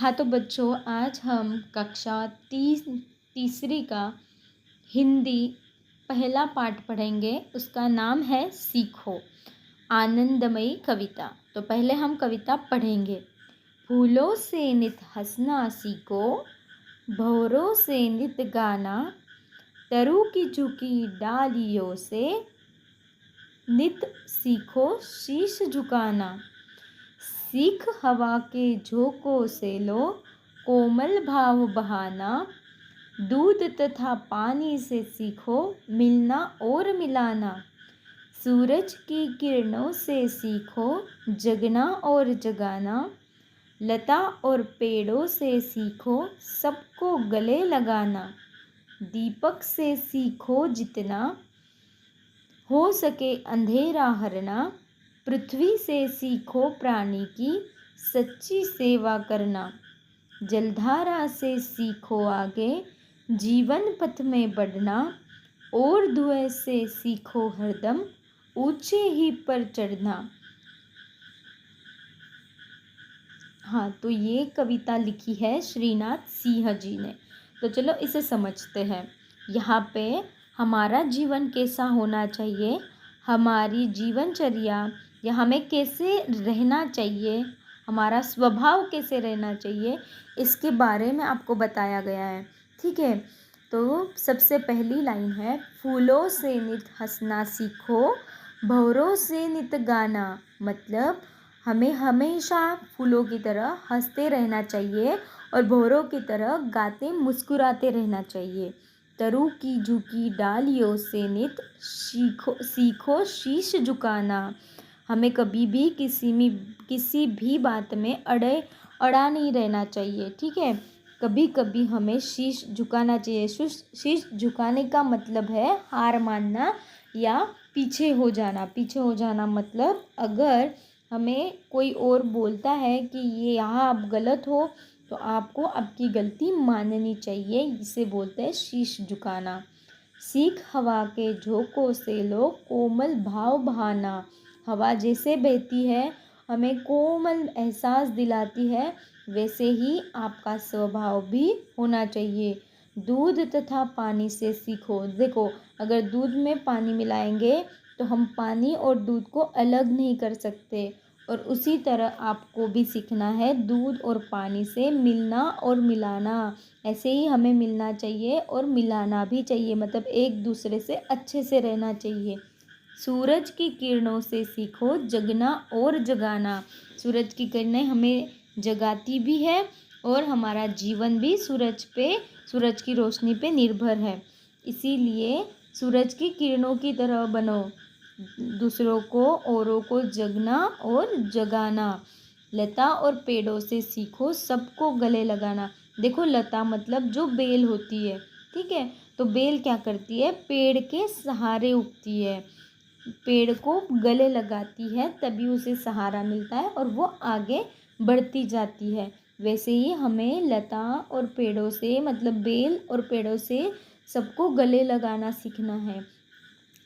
हाँ तो बच्चों, आज हम कक्षा तीसरी का हिंदी पहला पाठ पढ़ेंगे। उसका नाम है सीखो आनंदमयी कविता। तो पहले हम कविता पढ़ेंगे। फूलों से नित हंसना सीखो, भंवरों से नित गाना, तरु की झुकी डालियों से नित सीखो शीश झुकाना। सीख हवा के झोंकों से लो कोमल भाव बहाना। दूध तथा पानी से सीखो मिलना और मिलाना। सूरज की किरणों से सीखो जगना और जगाना। लता और पेड़ों से सीखो सबको गले लगाना। दीपक से सीखो जितना हो सके अंधेरा हरना। पृथ्वी से सीखो प्राणी की सच्ची सेवा करना। जलधारा से सीखो आगे जीवन पथ में बढ़ना। और धुएं से सीखो हरदम ऊंचे ही पर चढ़ना। हाँ, तो ये कविता लिखी है श्रीनाथ सिंह जी ने। तो चलो इसे समझते हैं। यहाँ पे हमारा जीवन कैसा होना चाहिए, हमारी जीवनचर्या या हमें कैसे रहना चाहिए, हमारा स्वभाव कैसे रहना चाहिए, इसके बारे में आपको बताया गया है। ठीक है, तो सबसे पहली लाइन है, फूलों से नित हंसना सीखो, भंवरों से नित गाना। मतलब हमें हमेशा फूलों की तरह हंसते रहना चाहिए और भंवरों की तरह गाते मुस्कुराते रहना चाहिए। तरु की झुकी डालियों से नित सीखो शीश झुकाना। हमें कभी भी किसी भी बात में अड़ा नहीं रहना चाहिए। ठीक है, कभी कभी हमें शीश झुकाना चाहिए। शीश झुकाने का मतलब है हार मानना या पीछे हो जाना। पीछे हो जाना मतलब अगर हमें कोई और बोलता है कि ये यहाँ आप गलत हो तो आपको आपकी गलती माननी चाहिए। इसे बोलते हैं शीश झुकाना। सीख हवा के झोंकों से लो कोमल भाव बहाना। हवा जैसे बहती है हमें कोमल एहसास दिलाती है, वैसे ही आपका स्वभाव भी होना चाहिए। दूध तथा पानी से सीखो। देखो, अगर दूध में पानी मिलाएंगे तो हम पानी और दूध को अलग नहीं कर सकते, और उसी तरह आपको भी सीखना है दूध और पानी से मिलना और मिलाना। ऐसे ही हमें मिलना चाहिए और मिलाना भी चाहिए, मतलब एक दूसरे से अच्छे से रहना चाहिए। सूरज की किरणों से सीखो जगना और जगाना। सूरज की किरणें हमें जगाती भी है और हमारा जीवन भी सूरज की रोशनी पे निर्भर है। इसीलिए सूरज की किरणों की तरह बनो, दूसरों को औरों को जगना और जगाना। लता और पेड़ों से सीखो सबको गले लगाना। देखो, लता मतलब जो बेल होती है। ठीक है, तो बेल क्या करती है, पेड़ के सहारे उगती है, पेड़ को गले लगाती है, तभी उसे सहारा मिलता है और वो आगे बढ़ती जाती है। वैसे ही हमें लता और पेड़ों से, मतलब बेल और पेड़ों से सबको गले लगाना सीखना है,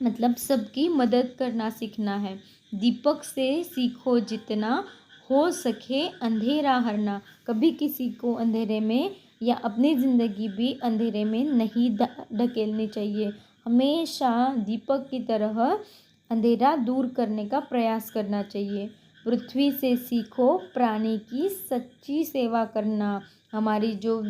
मतलब सबकी मदद करना सीखना है। दीपक से सीखो जितना हो सके अंधेरा हरना। कभी किसी को अंधेरे में या अपनी ज़िंदगी भी अंधेरे में नहीं ढकेलनी चाहिए। हमेशा दीपक की तरह अंधेरा दूर करने का प्रयास करना चाहिए। पृथ्वी से सीखो प्राणी की सच्ची सेवा करना। हमारी जो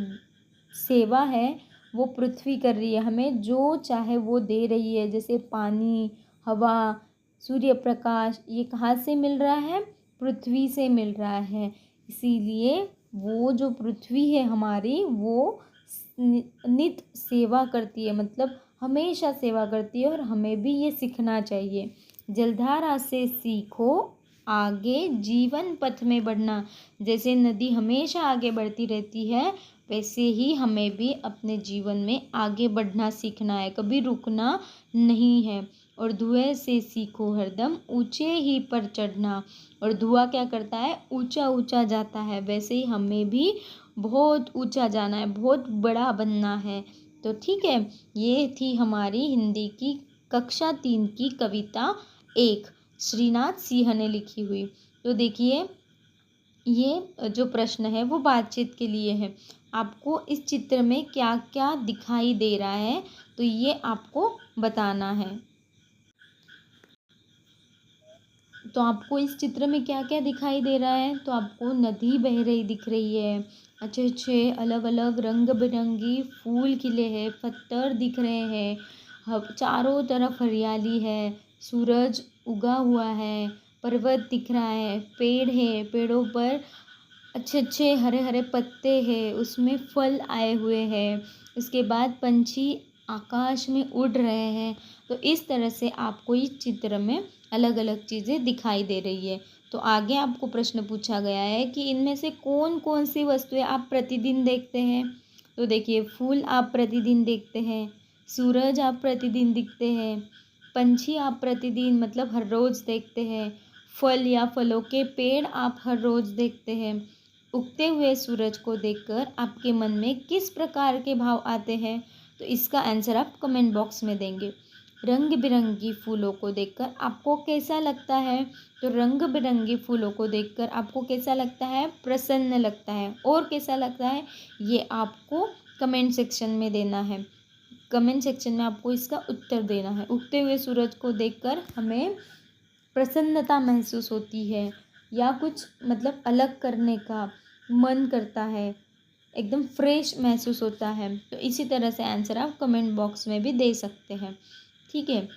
सेवा है वो पृथ्वी कर रही है, हमें जो चाहे वो दे रही है। जैसे पानी, हवा, सूर्य प्रकाश, ये कहाँ से मिल रहा है, पृथ्वी से मिल रहा है। इसीलिए वो जो पृथ्वी है हमारी, वो नित सेवा करती है, मतलब हमेशा सेवा करती है, और हमें भी ये सीखना चाहिए। जलधारा से सीखो आगे जीवन पथ में बढ़ना। जैसे नदी हमेशा आगे बढ़ती रहती है, वैसे ही हमें भी अपने जीवन में आगे बढ़ना सीखना है, कभी रुकना नहीं है। और धुएं से सीखो हरदम ऊंचे ही पर चढ़ना। और धुआं क्या करता है, ऊंचा ऊंचा जाता है, वैसे ही हमें भी बहुत ऊंचा जाना है, बहुत बड़ा बनना है। तो ठीक है, ये थी हमारी हिंदी की कक्षा 3 की कविता 1, श्रीनाथ सिंह ने लिखी हुई। तो देखिए, ये जो प्रश्न है वो बातचीत के लिए है। आपको इस चित्र में क्या क्या दिखाई दे रहा है, तो ये आपको बताना है। तो आपको इस चित्र में क्या क्या दिखाई दे रहा है, तो आपको नदी बह रही दिख रही है, अच्छे अच्छे अलग अलग रंग बिरंगी फूल खिले हैं, पत्थर दिख रहे हैं, चारों तरफ हरियाली है, सूरज उगा हुआ है, पर्वत दिख रहा है, पेड़ है, पेड़ों पर अच्छे अच्छे हरे हरे पत्ते हैं, उसमें फल आए हुए हैं, उसके बाद पंछी आकाश में उड़ रहे हैं। तो इस तरह से आपको इस चित्र में अलग अलग चीज़ें दिखाई दे रही है। तो आगे आपको प्रश्न पूछा गया है कि इनमें से कौन कौन सी वस्तुएं आप प्रतिदिन देखते हैं। तो देखिए, फूल आप प्रतिदिन देखते हैं, सूरज आप प्रतिदिन दिखते हैं, पंछी आप प्रतिदिन मतलब हर रोज़ देखते हैं, फल या फलों के पेड़ आप हर रोज़ देखते हैं। उगते हुए सूरज को देखकर आपके मन में किस प्रकार के भाव आते हैं, तो इसका आंसर आप कमेंट बॉक्स में देंगे। रंग बिरंगी फूलों को देखकर आपको कैसा लगता है, तो रंग बिरंगी फूलों को देखकर आपको कैसा लगता है, प्रसन्न लगता है। और कैसा लगता है, ये आपको कमेंट सेक्शन में देना है। कमेंट सेक्शन में आपको इसका उत्तर देना है। उगते हुए सूरज को देखकर हमें प्रसन्नता महसूस होती है, या कुछ मतलब अलग करने का मन करता है, एकदम फ्रेश महसूस होता है। तो इसी तरह से आंसर आप कमेंट बॉक्स में भी दे सकते हैं। ठीक है,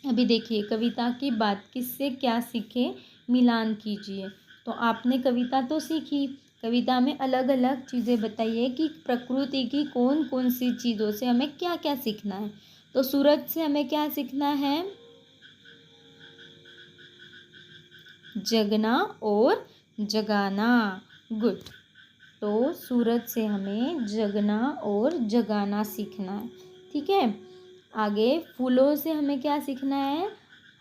अभी देखिए, कविता की बात किससे क्या सीखे, मिलान कीजिए। तो आपने कविता तो सीखी, कविता में अलग अलग चीज़ें बताइए कि प्रकृति की कौन कौन सी चीज़ों से हमें क्या क्या सीखना है। तो सूरज से हमें क्या सीखना है, जगना और जगाना। गुड। तो सूरज से हमें जगना और जगाना सीखना है। ठीक है, आगे फूलों से हमें क्या सीखना है,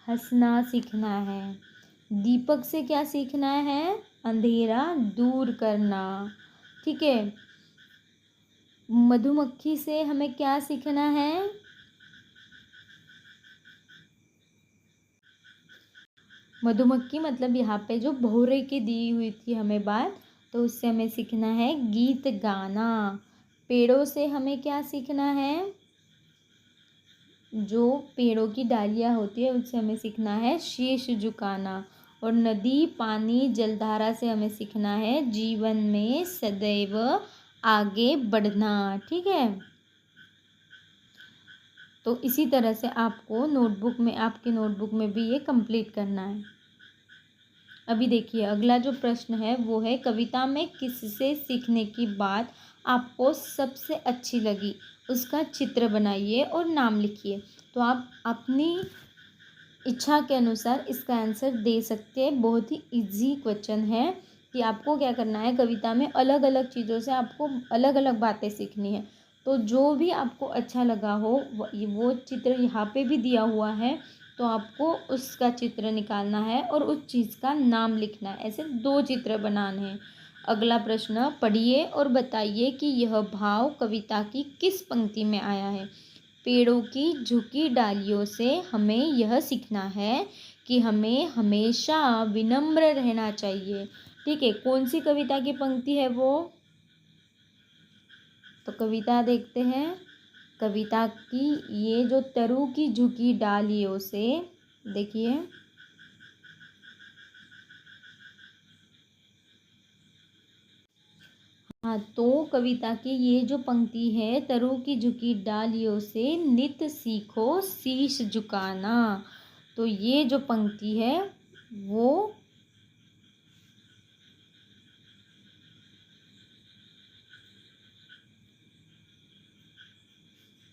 हंसना सीखना है। दीपक से क्या सीखना है, अंधेरा दूर करना। ठीक है, मधुमक्खी से हमें क्या सीखना है, मधुमक्खी मतलब यहाँ पे जो भौरे की दी हुई थी हमें बात, तो उससे हमें सीखना है गीत गाना। पेड़ों से हमें क्या सीखना है, जो पेड़ों की डालियाँ होती है उससे हमें सीखना है शीश झुकाना। और नदी पानी जलधारा से हमें सीखना है जीवन में सदैव आगे बढ़ना। ठीक है, तो इसी तरह से आपको नोटबुक में, आपके नोटबुक में भी ये कंप्लीट करना है। अभी देखिए, अगला जो प्रश्न है वो है, कविता में किससे सीखने की बात आपको सबसे अच्छी लगी, उसका चित्र बनाइए और नाम लिखिए। तो आप अपनी इच्छा के अनुसार इसका आंसर दे सकते हैं। बहुत ही इजी क्वेश्चन है कि आपको क्या करना है, कविता में अलग अलग चीज़ों से आपको अलग अलग बातें सीखनी है। तो जो भी आपको अच्छा लगा हो वो चित्र यहाँ पे भी दिया हुआ है, तो आपको उसका चित्र निकालना है और उस चीज़ का नाम लिखना है। ऐसे 2 चित्र बनाने हैं। अगला प्रश्न, पढ़िए और बताइए कि यह भाव कविता की किस पंक्ति में आया है। पेड़ों की झुकी डालियों से हमें यह सीखना है कि हमें हमेशा विनम्र रहना चाहिए। ठीक है, कौन सी कविता की पंक्ति है वो, तो कविता देखते हैं। कविता की ये जो तरु की झुकी डालियों से, देखिए, हाँ, तो कविता की ये जो पंक्ति है, तरु की झुकी डालियों से नित सीखो शीश झुकाना। तो ये जो पंक्ति है वो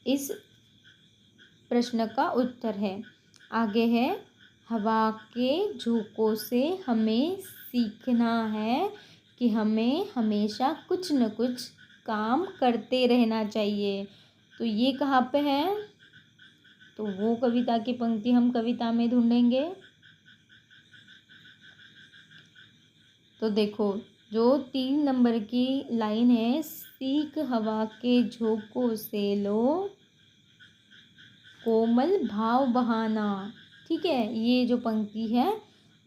इस प्रश्न का उत्तर है। आगे है, हवा के झोंकों से हमें सीखना है कि हमें हमेशा कुछ न कुछ काम करते रहना चाहिए। तो ये कहाँ पे है, तो वो कविता की पंक्ति हम कविता में ढूंढेंगे। तो देखो, जो 3 नंबर की लाइन है, सीख हवा के झोंकों से लो कोमल भाव बहाना। ठीक है, ये जो पंक्ति है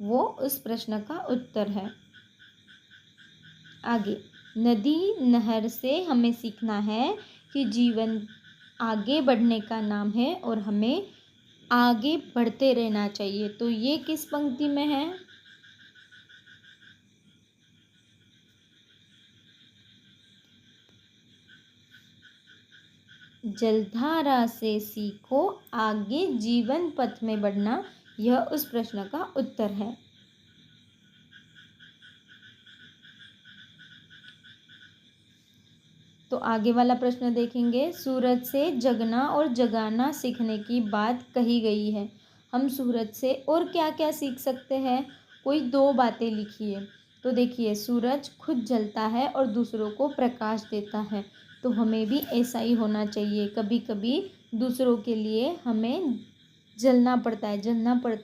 वो उस प्रश्न का उत्तर है। आगे, नदी नहर से हमें सीखना है कि जीवन आगे बढ़ने का नाम है और हमें आगे बढ़ते रहना चाहिए। तो ये किस पंक्ति में है? जलधारा से सीखो आगे जीवन पथ में बढ़ना, यह उस प्रश्न का उत्तर है। तो आगे वाला प्रश्न देखेंगे। सूरज से जगना और जगाना सीखने की बात कही गई है। हम सूरज से और क्या क्या सीख सकते हैं? कोई दो बातें लिखिए। तो देखिए, सूरज खुद जलता है और दूसरों को प्रकाश देता है, तो हमें भी ऐसा ही होना चाहिए। कभी कभी दूसरों के लिए हमें जलना पड़ता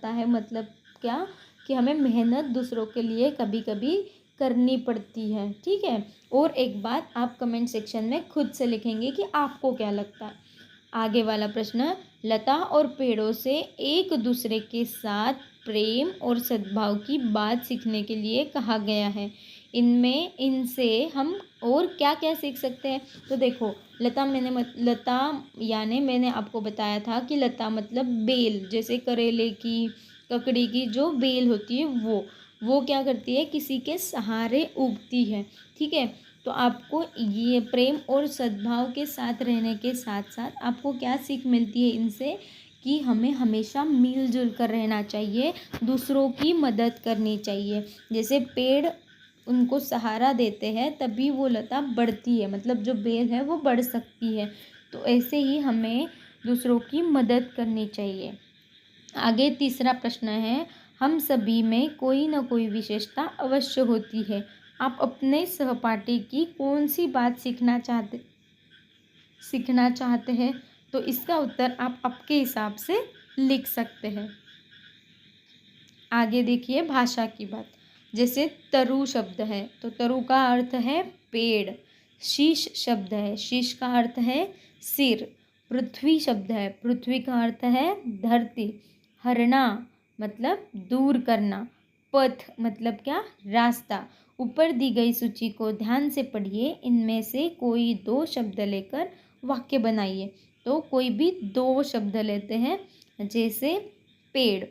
है, मतलब क्या, कि हमें मेहनत दूसरों के लिए कभी कभी करनी पड़ती है। ठीक है। और एक बात आप कमेंट सेक्शन में खुद से लिखेंगे कि आपको क्या लगता है। आगे वाला प्रश्न, लता और पेड़ों से एक दूसरे के साथ प्रेम और सद्भाव की बात सीखने के लिए कहा गया है। इनसे हम और क्या क्या सीख सकते हैं? तो देखो, लता यानी मैंने आपको बताया था कि लता मतलब बेल, जैसे करेले की, ककड़ी की जो बेल होती है वो क्या करती है, किसी के सहारे उगती है। ठीक है। तो आपको ये प्रेम और सद्भाव के साथ रहने के साथ साथ आपको क्या सीख मिलती है इनसे, कि हमें हमेशा मिलजुल कर रहना चाहिए, दूसरों की मदद करनी चाहिए। जैसे पेड़ उनको सहारा देते हैं तभी वो लता बढ़ती है, मतलब जो बेल है वो बढ़ सकती है। तो ऐसे ही हमें दूसरों की मदद करनी चाहिए। आगे तीसरा प्रश्न है, हम सभी में कोई ना कोई विशेषता अवश्य होती है। आप अपने सहपाठी की कौन सी बात सीखना चाहते हैं? तो इसका उत्तर आप आपके हिसाब से लिख सकते हैं। आगे देखिए, भाषा की बात। जैसे तरु शब्द है तो तरु का अर्थ है पेड़। शीश शब्द है, शीश का अर्थ है सिर। पृथ्वी शब्द है, पृथ्वी का अर्थ है धरती। हरना मतलब दूर करना। पथ मतलब क्या, रास्ता। ऊपर दी गई सूची को ध्यान से पढ़िए, इनमें से कोई दो शब्द लेकर वाक्य बनाइए। तो कोई भी दो शब्द लेते हैं, जैसे पेड़,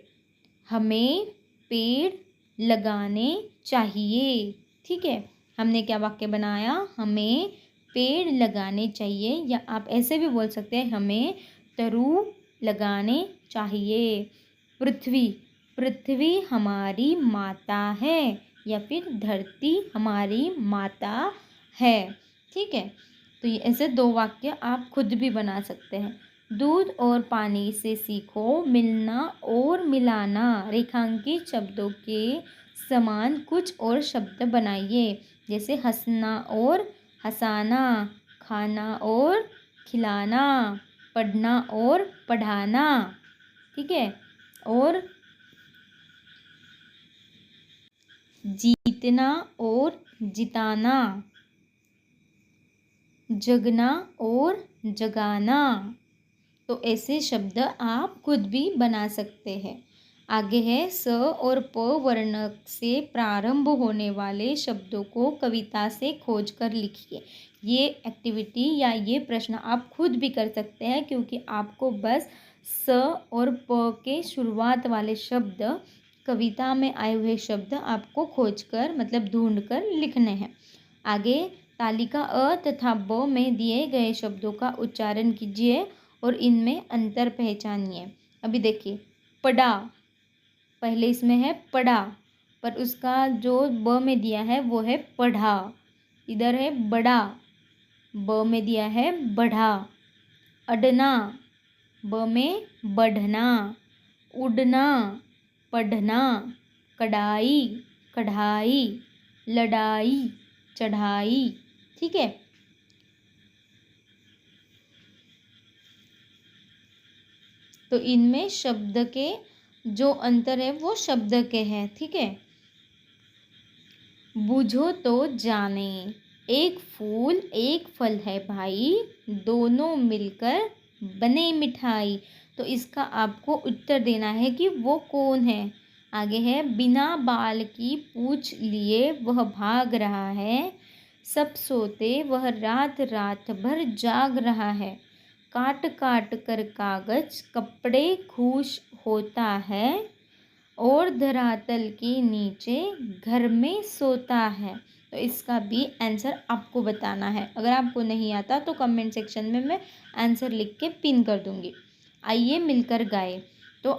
हमें पेड़ लगाने चाहिए। ठीक है। हमने क्या वाक्य बनाया, हमें पेड़ लगाने चाहिए, या आप ऐसे भी बोल सकते हैं, हमें तरु लगाने चाहिए। पृथ्वी, पृथ्वी हमारी माता है, या फिर धरती हमारी माता है। ठीक है। तो ये ऐसे दो वाक्य आप खुद भी बना सकते हैं। दूध और पानी से सीखो मिलना और मिलाना। रेखांकित शब्दों के समान कुछ और शब्द बनाइए, जैसे हंसना और हंसाना, खाना और खिलाना, पढ़ना और पढ़ाना। ठीक है। और जीतना और जिताना, जगना और जगाना। तो ऐसे शब्द आप खुद भी बना सकते हैं। आगे है, स और प वर्ण से प्रारंभ होने वाले शब्दों को कविता से खोजकर लिखिए। ये एक्टिविटी या ये प्रश्न आप खुद भी कर सकते हैं, क्योंकि आपको बस स और प के शुरुआत वाले शब्द, कविता में आए हुए शब्द आपको खोजकर मतलब ढूंढकर लिखने हैं। आगे, तालिका अ तथा ब में दिए गए शब्दों का उच्चारण कीजिए और इनमें अंतर पहचानिए। अभी देखिए, पढ़ा, पहले इसमें है पढ़ा, पर उसका जो ब में दिया है वो है पढ़ा। इधर है बड़ा, ब में दिया है बढ़ा। अडना, ब में बढ़ना। उड़ना, पढ़ना। कढ़ाई, कढ़ाई। लड़ाई, चढ़ाई। ठीक है। तो इनमें शब्द के जो अंतर है वो शब्द के हैं। ठीक है। बूझो तो जाने, एक फूल एक फल है भाई, दोनों मिलकर बने मिठाई। तो इसका आपको उत्तर देना है कि वो कौन है। आगे है, बिना बाल की पूछ लिए वह भाग रहा है, सब सोते वह रात रात भर जाग रहा है, काट काट कर कागज कपड़े खुश होता है, और धरातल के नीचे घर में सोता है। तो इसका भी आंसर आपको बताना है। अगर आपको नहीं आता तो कमेंट सेक्शन में मैं आंसर लिख के पिन कर दूंगी। आइए मिलकर गाए। तो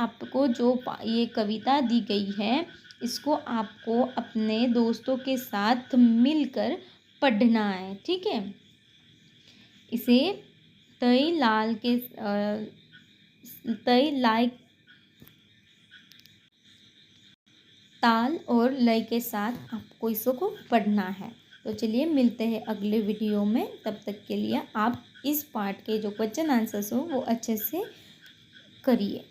आपको जो ये कविता दी गई है, इसको आपको अपने दोस्तों के साथ मिलकर पढ़ना है, ठीक है। इसे तय लाल के तय लाइक ताल और लय के साथ आपको इसको पढ़ना है। तो चलिए मिलते हैं अगले वीडियो में। तब तक के लिए आप इस पार्ट के जो क्वेश्चन आंसर्स हो वो अच्छे से करिए।